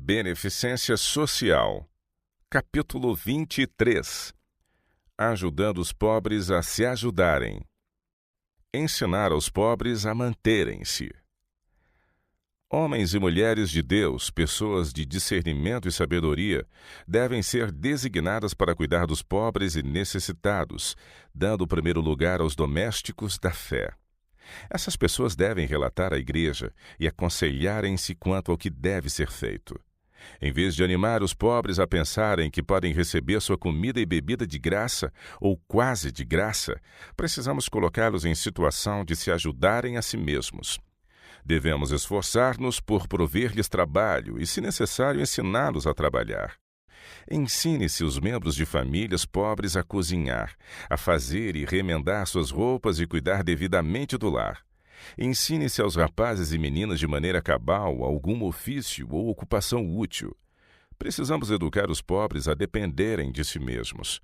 Beneficência Social. Capítulo 23. Ajudando os pobres a se ajudarem. Ensinar aos pobres a manterem-se. Homens e mulheres de Deus, pessoas de discernimento e sabedoria, devem ser designadas para cuidar dos pobres e necessitados, dando o primeiro lugar aos domésticos da fé. Essas pessoas devem relatar à igreja e aconselharem-se quanto ao que deve ser feito. Em vez de animar os pobres a pensarem que podem receber sua comida e bebida de graça, ou quase de graça, precisamos colocá-los em situação de se ajudarem a si mesmos. Devemos esforçar-nos por prover-lhes trabalho e, se necessário, ensiná-los a trabalhar. Ensine-se os membros de famílias pobres a cozinhar, a fazer e remendar suas roupas e cuidar devidamente do lar. Ensine-se aos rapazes e meninas de maneira cabal algum ofício ou ocupação útil. Precisamos educar os pobres a dependerem de si mesmos.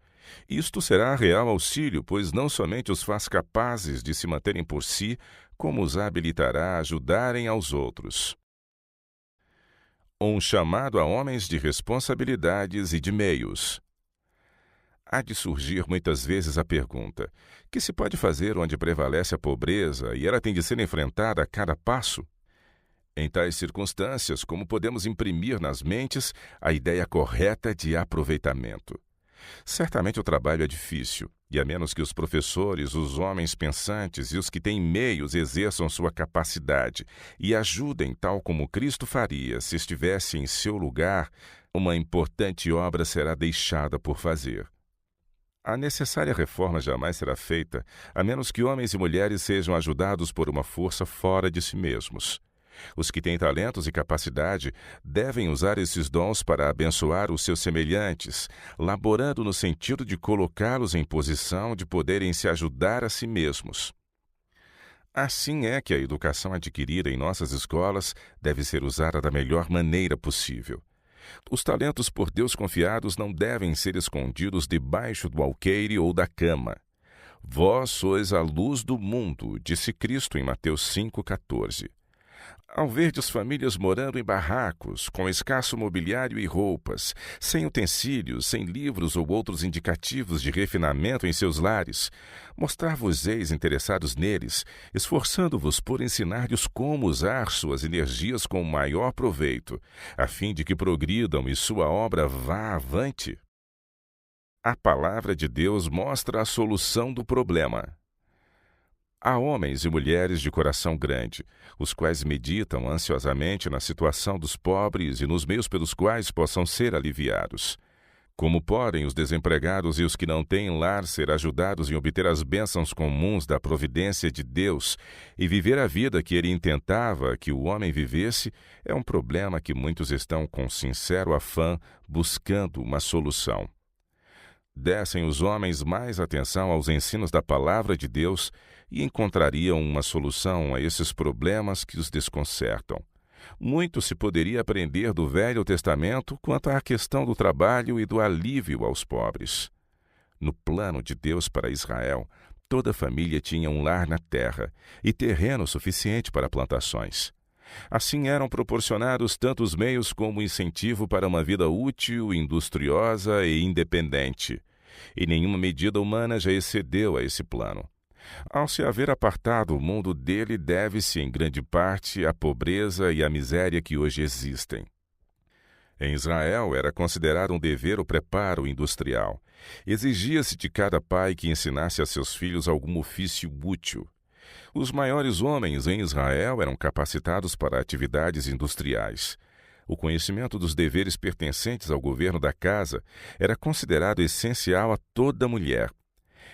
Isto será real auxílio, pois não somente os faz capazes de se manterem por si, como os habilitará a ajudarem aos outros. Um chamado a homens de responsabilidades e de meios. Há de surgir muitas vezes a pergunta: que se pode fazer onde prevalece a pobreza e ela tem de ser enfrentada a cada passo? Em tais circunstâncias, como podemos imprimir nas mentes a ideia correta de aproveitamento? Certamente o trabalho é difícil, e a menos que os professores, os homens pensantes e os que têm meios exerçam sua capacidade e ajudem tal como Cristo faria se estivesse em seu lugar, uma importante obra será deixada por fazer. A necessária reforma jamais será feita, a menos que homens e mulheres sejam ajudados por uma força fora de si mesmos. Os que têm talentos e capacidade devem usar esses dons para abençoar os seus semelhantes, laborando no sentido de colocá-los em posição de poderem se ajudar a si mesmos. Assim é que a educação adquirida em nossas escolas deve ser usada da melhor maneira possível. Os talentos por Deus confiados não devem ser escondidos debaixo do alqueire ou da cama. Vós sois a luz do mundo, disse Cristo em Mateus 5,14. Ao verdes famílias morando em barracos, com escasso mobiliário e roupas, sem utensílios, sem livros ou outros indicativos de refinamento em seus lares, mostrar-vos-eis interessados neles, esforçando-vos por ensinar-lhes como usar suas energias com maior proveito, a fim de que progridam e sua obra vá avante. A palavra de Deus mostra a solução do problema. Há homens e mulheres de coração grande, os quais meditam ansiosamente na situação dos pobres e nos meios pelos quais possam ser aliviados. Como podem os desempregados e os que não têm lar ser ajudados em obter as bênçãos comuns da providência de Deus e viver a vida que ele intentava que o homem vivesse, é um problema que muitos estão com sincero afã buscando uma solução. Dessem os homens mais atenção aos ensinos da palavra de Deus e encontrariam uma solução a esses problemas que os desconcertam. Muito se poderia aprender do Velho Testamento quanto à questão do trabalho e do alívio aos pobres. No plano de Deus para Israel, toda família tinha um lar na terra e terreno suficiente para plantações. Assim eram proporcionados tantos meios como incentivo para uma vida útil, industriosa e independente. E nenhuma medida humana já excedeu a esse plano. Ao se haver apartado o mundo dele, deve-se em grande parte à pobreza e à miséria que hoje existem. Em Israel era considerado um dever o preparo industrial. Exigia-se de cada pai que ensinasse a seus filhos algum ofício útil. Os maiores homens em Israel eram capacitados para atividades industriais. O conhecimento dos deveres pertencentes ao governo da casa era considerado essencial a toda mulher.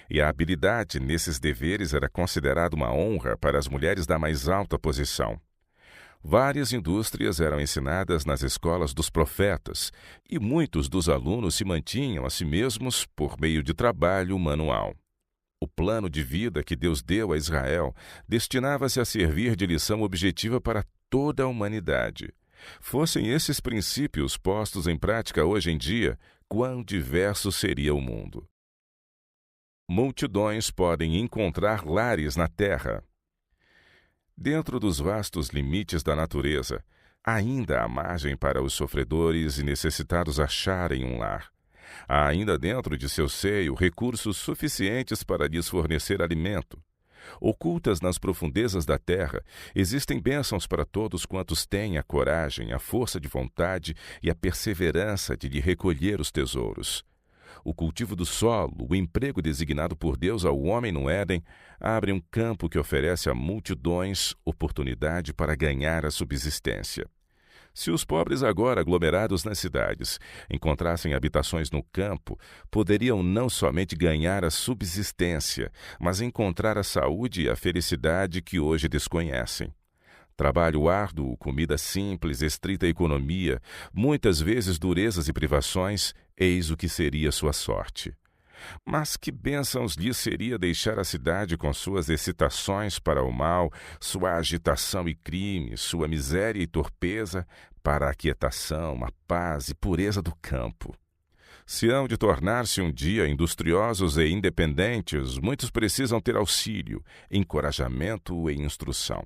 E a habilidade nesses deveres era considerada uma honra para as mulheres da mais alta posição. Várias indústrias eram ensinadas nas escolas dos profetas, e muitos dos alunos se mantinham a si mesmos por meio de trabalho manual. O plano de vida que Deus deu a Israel destinava-se a servir de lição objetiva para toda a humanidade. Fossem esses princípios postos em prática hoje em dia, quão diverso seria o mundo. Multidões podem encontrar lares na terra. Dentro dos vastos limites da natureza, Ainda há margem para os sofredores e necessitados acharem um lar. Há ainda dentro de seu seio recursos suficientes para lhes fornecer alimento. Ocultas nas profundezas da terra, existem bênçãos para todos quantos têm a coragem, a força de vontade e a perseverança de lhe recolher os tesouros. O cultivo do solo, o emprego designado por Deus ao homem no Éden, abre um campo que oferece a multidões oportunidade para ganhar a subsistência. Se os pobres agora aglomerados nas cidades encontrassem habitações no campo, poderiam não somente ganhar a subsistência, mas encontrar a saúde e a felicidade que hoje desconhecem. Trabalho árduo, comida simples, estrita economia, muitas vezes durezas e privações, eis o que seria sua sorte. Mas que bênçãos lhe seria deixar a cidade com suas excitações para o mal, sua agitação e crime, sua miséria e torpeza, para a aquietação, a paz e pureza do campo. Se hão de tornar-se um dia industriosos e independentes, muitos precisam ter auxílio, encorajamento e instrução.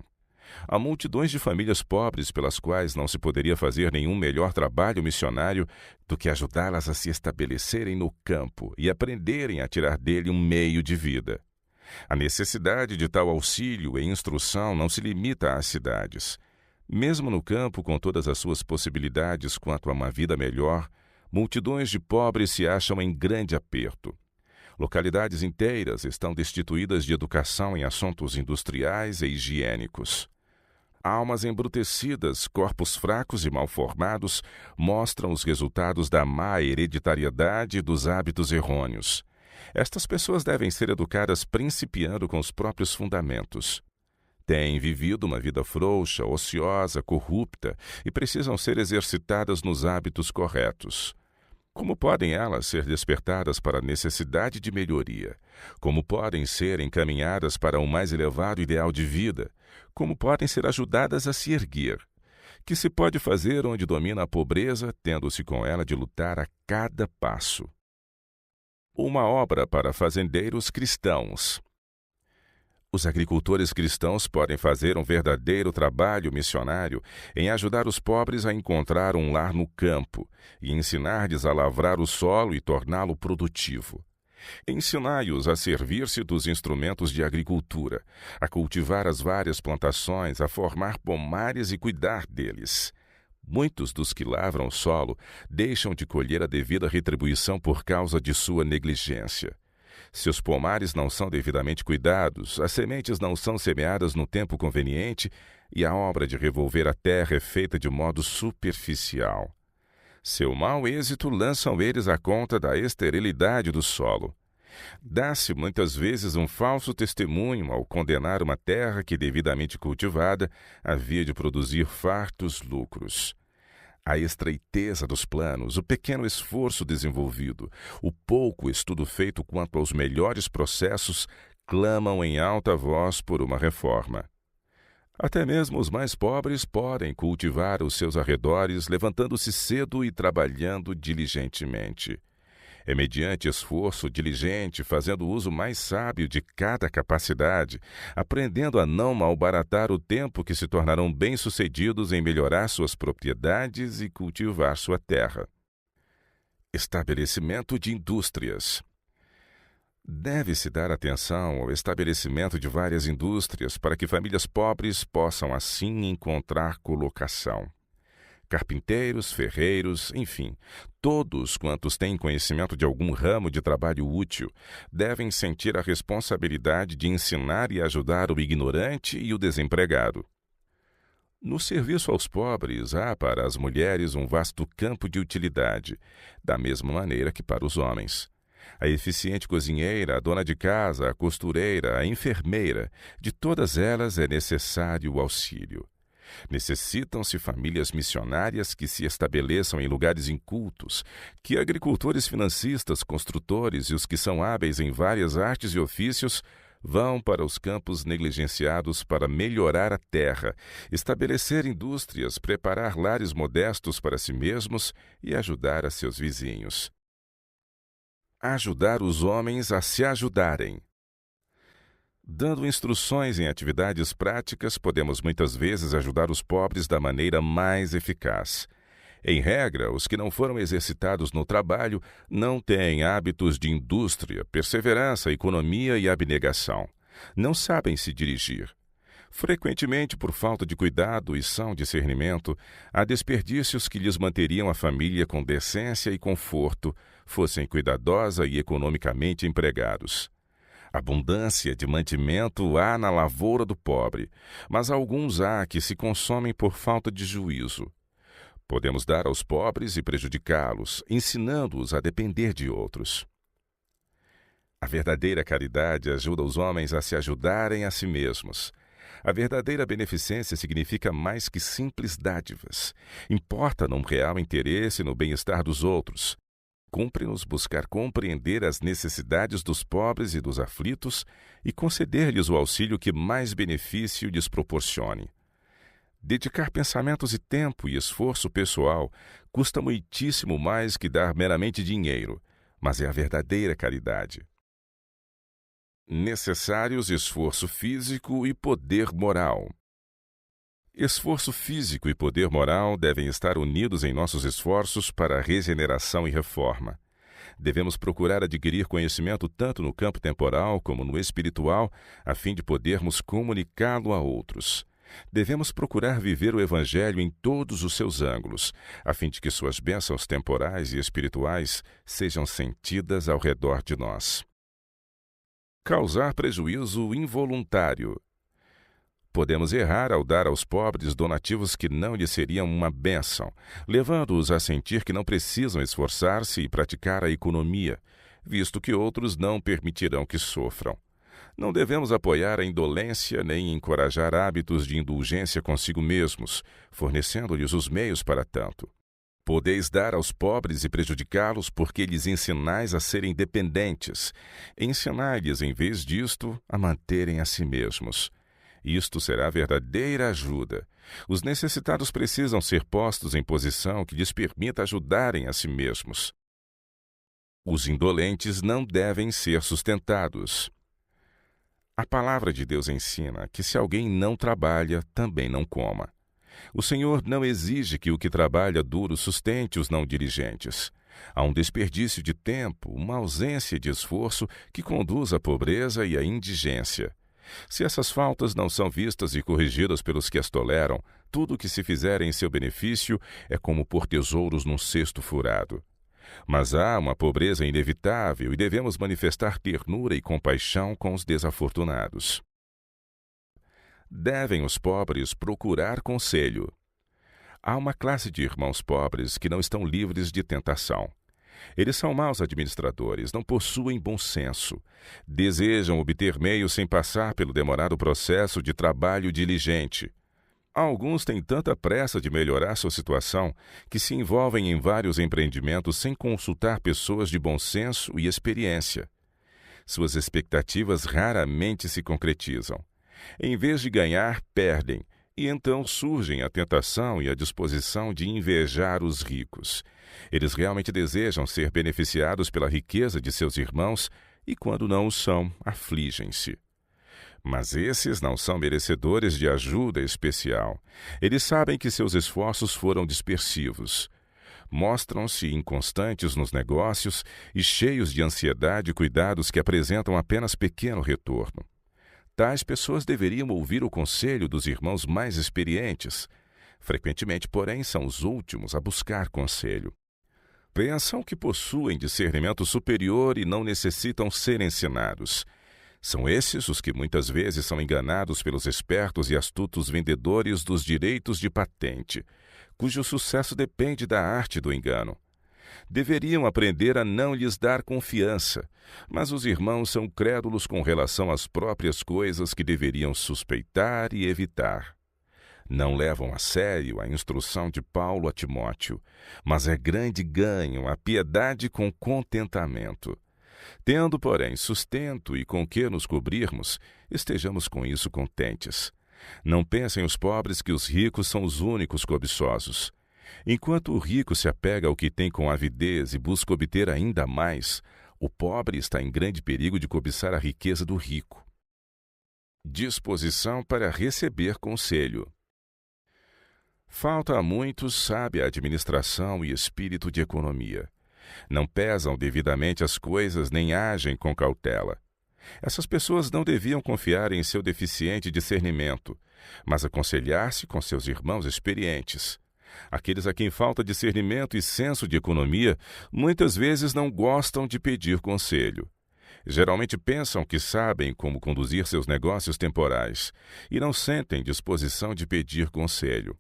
Há multidões de famílias pobres pelas quais não se poderia fazer nenhum melhor trabalho missionário do que ajudá-las a se estabelecerem no campo e aprenderem a tirar dele um meio de vida. A necessidade de tal auxílio e instrução não se limita às cidades. Mesmo no campo, com todas as suas possibilidades quanto a uma vida melhor, multidões de pobres se acham em grande aperto. Localidades inteiras estão destituídas de educação em assuntos industriais e higiênicos. Almas embrutecidas, corpos fracos e mal formados mostram os resultados da má hereditariedade e dos hábitos errôneos. Estas pessoas devem ser educadas principiando com os próprios fundamentos. Têm vivido uma vida frouxa, ociosa, corrupta e precisam ser exercitadas nos hábitos corretos. Como podem elas ser despertadas para a necessidade de melhoria? Como podem ser encaminhadas para um mais elevado ideal de vida? Como podem ser ajudadas a se erguer? Que se pode fazer onde domina a pobreza, tendo-se com ela de lutar a cada passo? Uma obra para fazendeiros cristãos. Os agricultores cristãos podem fazer um verdadeiro trabalho missionário em ajudar os pobres a encontrar um lar no campo e ensinar-lhes a lavrar o solo e torná-lo produtivo. Ensinai-os a servir-se dos instrumentos de agricultura, a cultivar as várias plantações, a formar pomares e cuidar deles. Muitos dos que lavram o solo deixam de colher a devida retribuição por causa de sua negligência. Se os pomares não são devidamente cuidados, as sementes não são semeadas no tempo conveniente e a obra de revolver a terra é feita de modo superficial. Seu mau êxito lançam eles à conta da esterilidade do solo. Dá-se muitas vezes um falso testemunho ao condenar uma terra que, devidamente cultivada, havia de produzir fartos lucros. A estreiteza dos planos, o pequeno esforço desenvolvido, o pouco estudo feito quanto aos melhores processos, clamam em alta voz por uma reforma. Até mesmo os mais pobres podem cultivar os seus arredores, levantando-se cedo e trabalhando diligentemente. É mediante esforço diligente, fazendo uso mais sábio de cada capacidade, aprendendo a não malbaratar o tempo, que se tornarão bem-sucedidos em melhorar suas propriedades e cultivar sua terra. Estabelecimento de indústrias. Deve-se dar atenção ao estabelecimento de várias indústrias para que famílias pobres possam assim encontrar colocação. Carpinteiros, ferreiros, enfim, todos quantos têm conhecimento de algum ramo de trabalho útil devem sentir a responsabilidade de ensinar e ajudar o ignorante e o desempregado. No serviço aos pobres, há para as mulheres um vasto campo de utilidade, da mesma maneira que para os homens. A eficiente cozinheira, a dona de casa, a costureira, a enfermeira, de todas elas é necessário o auxílio. Necessitam-se famílias missionárias que se estabeleçam em lugares incultos, que agricultores financistas, construtores e os que são hábeis em várias artes e ofícios vão para os campos negligenciados para melhorar a terra, estabelecer indústrias, preparar lares modestos para si mesmos e ajudar a seus vizinhos. Ajudar os homens a se ajudarem. Dando instruções em atividades práticas, podemos muitas vezes ajudar os pobres da maneira mais eficaz. Em regra, os que não foram exercitados no trabalho não têm hábitos de indústria, perseverança, economia e abnegação. Não sabem se dirigir. Frequentemente, por falta de cuidado e são discernimento, há desperdícios que lhes manteriam a família com decência e conforto, fossem cuidadosa e economicamente empregados. Abundância de mantimento há na lavoura do pobre, mas alguns há que se consomem por falta de juízo. Podemos dar aos pobres e prejudicá-los, ensinando-os a depender de outros. A verdadeira caridade ajuda os homens a se ajudarem a si mesmos. A verdadeira beneficência significa mais que simples dádivas. Importa num real interesse no bem-estar dos outros. Cumpre-nos buscar compreender as necessidades dos pobres e dos aflitos e conceder-lhes o auxílio que mais benefício lhes proporcione. Dedicar pensamentos e tempo e esforço pessoal custa muitíssimo mais que dar meramente dinheiro, mas é a verdadeira caridade. Necessários esforço físico e poder moral. Esforço físico e poder moral devem estar unidos em nossos esforços para a regeneração e reforma. Devemos procurar adquirir conhecimento tanto no campo temporal como no espiritual, a fim de podermos comunicá-lo a outros. Devemos procurar viver o Evangelho em todos os seus ângulos, a fim de que suas bênçãos temporais e espirituais sejam sentidas ao redor de nós. Causar prejuízo involuntário. Podemos errar ao dar aos pobres donativos que não lhes seriam uma bênção, levando-os a sentir que não precisam esforçar-se e praticar a economia, visto que outros não permitirão que sofram. Não devemos apoiar a indolência nem encorajar hábitos de indulgência consigo mesmos, fornecendo-lhes os meios para tanto. Podeis dar aos pobres e prejudicá-los porque lhes ensinais a serem dependentes. Ensinai-lhes, em vez disto, a manterem a si mesmos. Isto será verdadeira ajuda. Os necessitados precisam ser postos em posição que lhes permita ajudarem a si mesmos. Os indolentes não devem ser sustentados. A palavra de Deus ensina que se alguém não trabalha, também não coma. O Senhor não exige que o que trabalha duro sustente os não diligentes. Há um desperdício de tempo, uma ausência de esforço que conduz à pobreza e à indigência. Se essas faltas não são vistas e corrigidas pelos que as toleram, tudo o que se fizer em seu benefício é como pôr tesouros num cesto furado. Mas há uma pobreza inevitável e devemos manifestar ternura e compaixão com os desafortunados. Devem os pobres procurar conselho. Há uma classe de irmãos pobres que não estão livres de tentação. Eles são maus administradores, não possuem bom senso. Desejam obter meios sem passar pelo demorado processo de trabalho diligente. Alguns têm tanta pressa de melhorar sua situação que se envolvem em vários empreendimentos sem consultar pessoas de bom senso e experiência. Suas expectativas raramente se concretizam. Em vez de ganhar, perdem, e então surgem a tentação e a disposição de invejar os ricos. Eles realmente desejam ser beneficiados pela riqueza de seus irmãos e, quando não o são, afligem-se. Mas esses não são merecedores de ajuda especial. Eles sabem que seus esforços foram dispersivos. Mostram-se inconstantes nos negócios e cheios de ansiedade e cuidados que apresentam apenas pequeno retorno. Tais pessoas deveriam ouvir o conselho dos irmãos mais experientes. Frequentemente, porém, são os últimos a buscar conselho. Pensam que possuem discernimento superior e não necessitam ser ensinados. São esses os que muitas vezes são enganados pelos espertos e astutos vendedores dos direitos de patente, cujo sucesso depende da arte do engano. Deveriam aprender a não lhes dar confiança, mas os irmãos são crédulos com relação às próprias coisas que deveriam suspeitar e evitar. Não levam a sério a instrução de Paulo a Timóteo, mas é grande ganho a piedade com contentamento. Tendo, porém, sustento e com que nos cobrirmos, estejamos com isso contentes. Não pensem os pobres que os ricos são os únicos cobiçosos. Enquanto o rico se apega ao que tem com avidez e busca obter ainda mais, o pobre está em grande perigo de cobiçar a riqueza do rico. disposição para receber conselho. Falta a muitos sábia administração e espírito de economia. Não pesam devidamente as coisas nem agem com cautela. Essas pessoas não deviam confiar em seu deficiente discernimento, mas aconselhar-se com seus irmãos experientes. Aqueles a quem falta discernimento e senso de economia muitas vezes não gostam de pedir conselho. Geralmente pensam que sabem como conduzir seus negócios temporais e não sentem disposição de pedir conselho.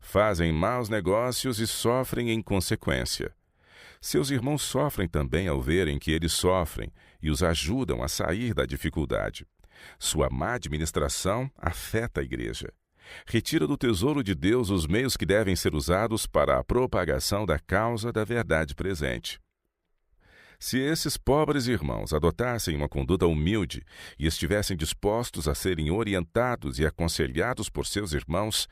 Fazem maus negócios e sofrem em consequência. Seus irmãos sofrem também ao verem que eles sofrem e os ajudam a sair da dificuldade. Sua má administração afeta a igreja. Retira do tesouro de Deus os meios que devem ser usados para a propagação da causa da verdade presente. Se esses pobres irmãos adotassem uma conduta humilde e estivessem dispostos a serem orientados e aconselhados por seus irmãos,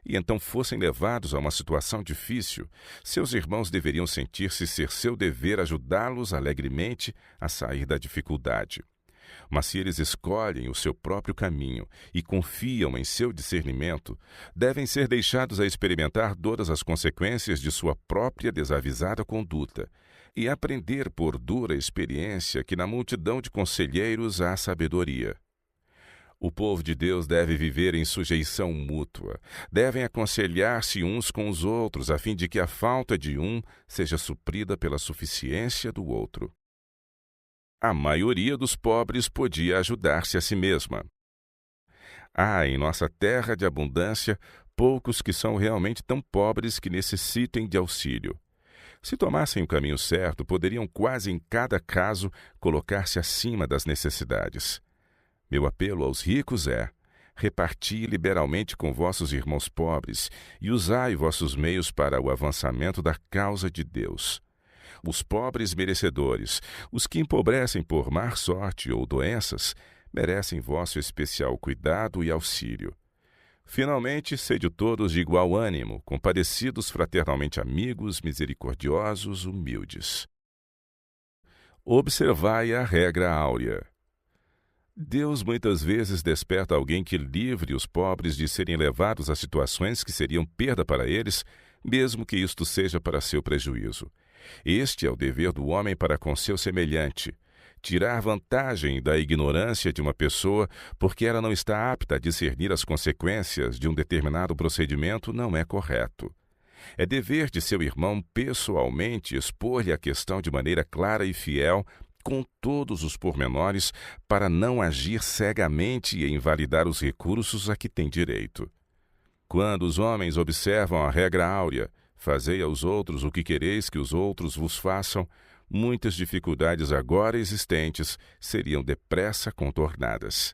e então fossem levados a uma situação difícil, seus irmãos deveriam sentir-se ser seu dever ajudá-los alegremente a sair da dificuldade. Mas se eles escolhem o seu próprio caminho e confiam em seu discernimento, devem ser deixados a experimentar todas as consequências de sua própria desavisada conduta e aprender por dura experiência que na multidão de conselheiros há sabedoria. O povo de Deus deve viver em sujeição mútua. Devem aconselhar-se uns com os outros, a fim de que a falta de um seja suprida pela suficiência do outro. A maioria dos pobres podia ajudar-se a si mesma. Há em nossa terra de abundância poucos que são realmente tão pobres que necessitem de auxílio. Se tomassem o caminho certo, poderiam quase em cada caso colocar-se acima das necessidades. Meu apelo aos ricos é: reparti liberalmente com vossos irmãos pobres e usai vossos meios para o avançamento da causa de Deus. Os pobres merecedores, os que empobrecem por má sorte ou doenças, merecem vosso especial cuidado e auxílio. Finalmente, sede todos de igual ânimo, compadecidos fraternalmente amigos, misericordiosos, humildes. Observai a regra áurea. Deus muitas vezes desperta alguém que livre os pobres de serem levados a situações que seriam perda para eles, mesmo que isto seja para seu prejuízo. Este é o dever do homem para com seu semelhante: tirar vantagem da ignorância de uma pessoa porque ela não está apta a discernir as consequências de um determinado procedimento não é correto. É dever de seu irmão pessoalmente expor-lhe a questão de maneira clara e fiel, com todos os pormenores, para não agir cegamente e invalidar os recursos a que tem direito. Quando os homens observam a regra áurea, fazei aos outros o que quereis que os outros vos façam, muitas dificuldades agora existentes seriam depressa contornadas.